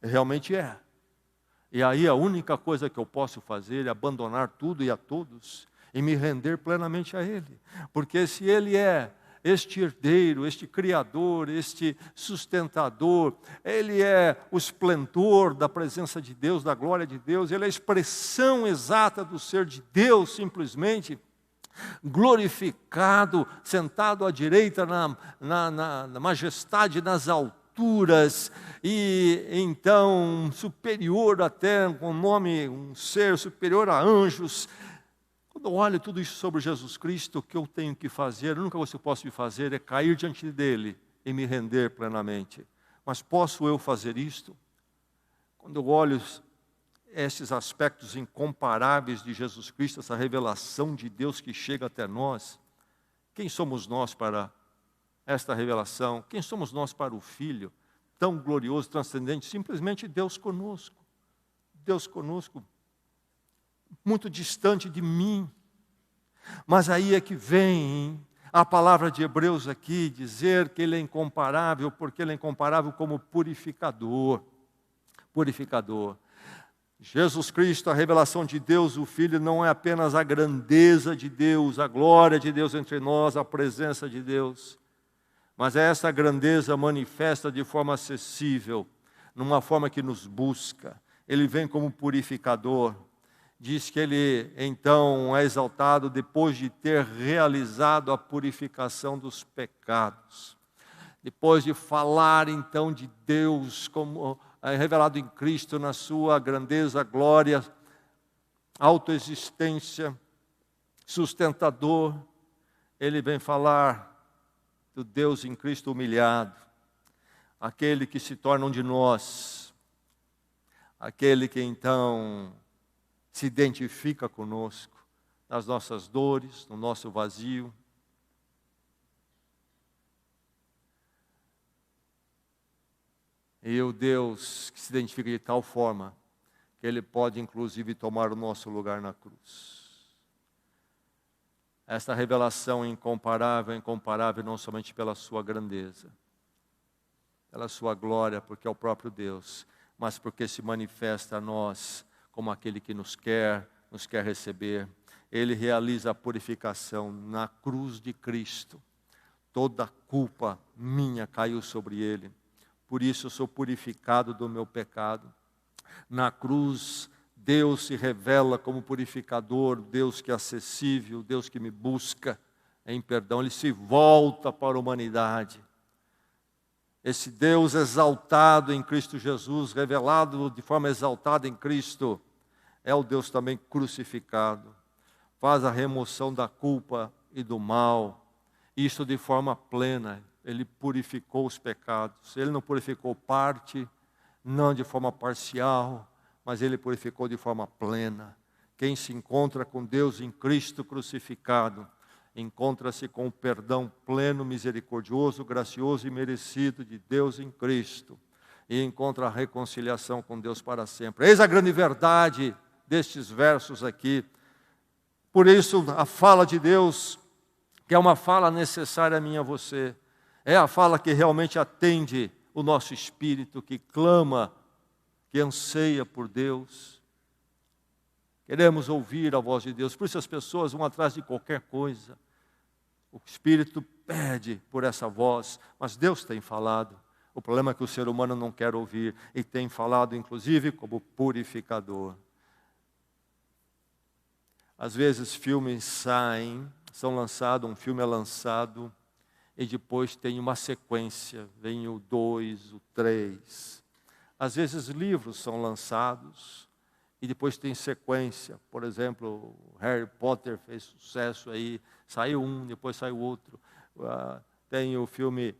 realmente é. E aí a única coisa que eu posso fazer é abandonar tudo e a todos e me render plenamente a Ele. Porque se Ele é este herdeiro, este criador, este sustentador, Ele é o esplendor da presença de Deus, da glória de Deus, Ele é a expressão exata do ser de Deus, simplesmente glorificado, sentado à direita na majestade, nas alturas, e então superior até, com nome, um ser superior a anjos. Quando eu olho tudo isso sobre Jesus Cristo, o que eu tenho que fazer, a única coisa que eu posso fazer é cair diante dEle e me render plenamente. Mas posso eu fazer isto? Quando eu olho esses aspectos incomparáveis de Jesus Cristo, essa revelação de Deus que chega até nós, quem somos nós para esta revelação? Quem somos nós para o Filho, tão glorioso, transcendente? Simplesmente Deus conosco. Deus conosco. Muito distante de mim. Mas aí é que vem a palavra de Hebreus aqui, dizer que Ele é incomparável, porque Ele é incomparável como purificador. Purificador. Jesus Cristo, a revelação de Deus, o Filho, não é apenas a grandeza de Deus, a glória de Deus entre nós, a presença de Deus, mas é essa grandeza manifesta de forma acessível, numa forma que nos busca. Ele vem como purificador. Diz que Ele, então, é exaltado depois de ter realizado a purificação dos pecados. Depois de falar, então, de Deus como revelado em Cristo na sua grandeza, glória, autoexistência, sustentador, Ele vem falar do Deus em Cristo humilhado, aquele que se torna um de nós, aquele que, então, se identifica conosco, nas nossas dores, no nosso vazio. E o Deus que se identifica de tal forma que Ele pode inclusive tomar o nosso lugar na cruz. Esta revelação é incomparável não somente pela sua grandeza, pela sua glória, porque é o próprio Deus, mas porque se manifesta a nós como aquele que nos quer receber. Ele realiza a purificação na cruz de Cristo. Toda a culpa minha caiu sobre Ele. Por isso eu sou purificado do meu pecado. Na cruz, Deus se revela como purificador, Deus que é acessível, Deus que me busca em perdão. Ele se volta para a humanidade. Esse Deus exaltado em Cristo Jesus, revelado de forma exaltada em Cristo, é o Deus também crucificado. Faz a remoção da culpa e do mal. Isso de forma plena. Ele purificou os pecados. Ele não purificou parte, não de forma parcial, mas Ele purificou de forma plena. Quem se encontra com Deus em Cristo crucificado, encontra-se com o perdão pleno, misericordioso, gracioso e merecido de Deus em Cristo. E encontra a reconciliação com Deus para sempre. Eis a grande verdade destes versos aqui. Por isso, a fala de Deus, que é uma fala necessária a mim e a você, é a fala que realmente atende o nosso espírito, que clama, que anseia por Deus. Queremos ouvir a voz de Deus, por isso as pessoas vão atrás de qualquer coisa. O espírito pede por essa voz, mas Deus tem falado. O problema é que o ser humano não quer ouvir, e tem falado inclusive como purificador. Às vezes filmes são lançados, um filme é lançado, e depois tem uma sequência, vem o 2, o 3. Às vezes livros são lançados, e depois tem sequência. Por exemplo, Harry Potter fez sucesso aí, saiu um, depois saiu outro. Tem o filme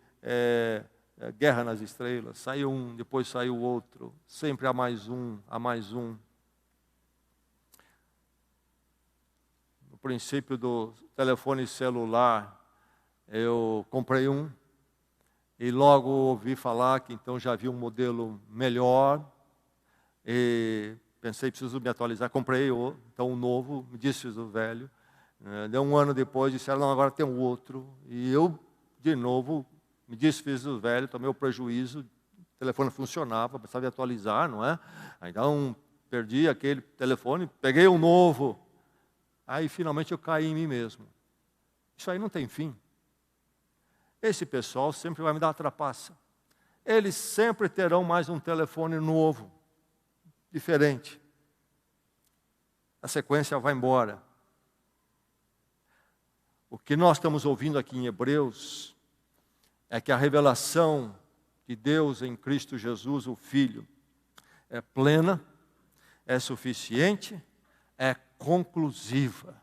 Guerra nas Estrelas, saiu um, depois saiu outro. Sempre há mais um, há mais um. No princípio do telefone celular, eu comprei um, e logo ouvi falar que então já havia um modelo melhor, e pensei, preciso me atualizar, comprei então um novo, me desfiz do velho. Deu um ano depois, disseram, não, agora tem um outro. E eu, de novo, me desfiz do velho, tomei o prejuízo, o telefone funcionava, precisava atualizar, não é? Então, perdi aquele telefone, peguei um novo. Aí, finalmente, eu caí em mim mesmo. Isso aí não tem fim. Esse pessoal sempre vai me dar uma trapaça. Eles sempre terão mais um telefone novo, diferente. A sequência vai embora. O que nós estamos ouvindo aqui em Hebreus é que a revelação de Deus em Cristo Jesus, o Filho, é plena, é suficiente, é conclusiva.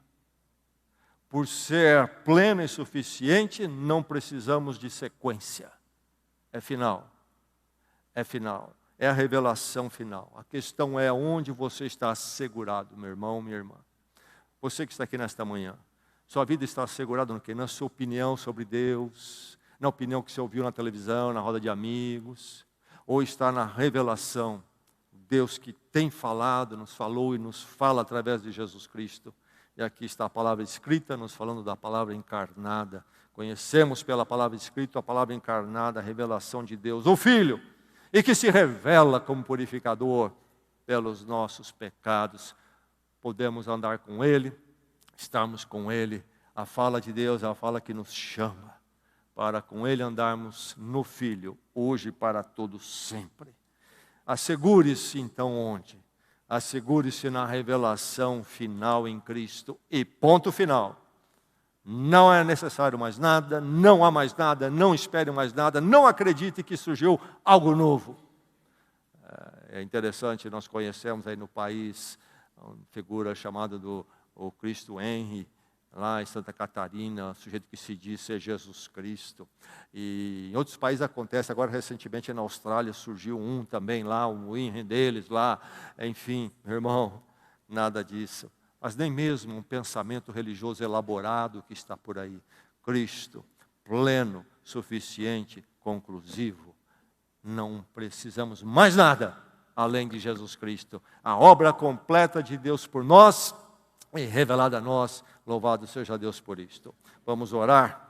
Por ser plena e suficiente, não precisamos de sequência. É final. É final. É a revelação final. A questão é onde você está assegurado, meu irmão, minha irmã. Você que está aqui nesta manhã. Sua vida está assegurada no quê? Na sua opinião sobre Deus, na opinião que você ouviu na televisão, na roda de amigos, ou está na revelação, Deus que tem falado, nos falou e nos fala através de Jesus Cristo. E aqui está a palavra escrita, nos falando da palavra encarnada. Conhecemos pela palavra escrita a palavra encarnada, a revelação de Deus, o Filho, e que se revela como purificador pelos nossos pecados. Podemos andar com Ele, estarmos com Ele. A fala de Deus é a fala que nos chama para com Ele andarmos no Filho, hoje e para todo sempre. Assegure-se então onde? Assegure-se na revelação final em Cristo. E ponto final. Não é necessário mais nada, não há mais nada, não espere mais nada, não acredite que surgiu algo novo. É interessante, nós conhecemos aí no país uma figura chamada o Cristo Henry, lá em Santa Catarina, um sujeito que se diz ser Jesus Cristo. E em outros países acontece, agora recentemente na Austrália surgiu um também lá, o Henry deles lá, enfim, meu irmão, nada disso. Mas nem mesmo um pensamento religioso elaborado que está por aí. Cristo, pleno, suficiente, conclusivo. não precisamos mais nada além de Jesus Cristo. A obra completa de Deus por nós e revelada a nós. Louvado seja Deus por isto. Vamos orar.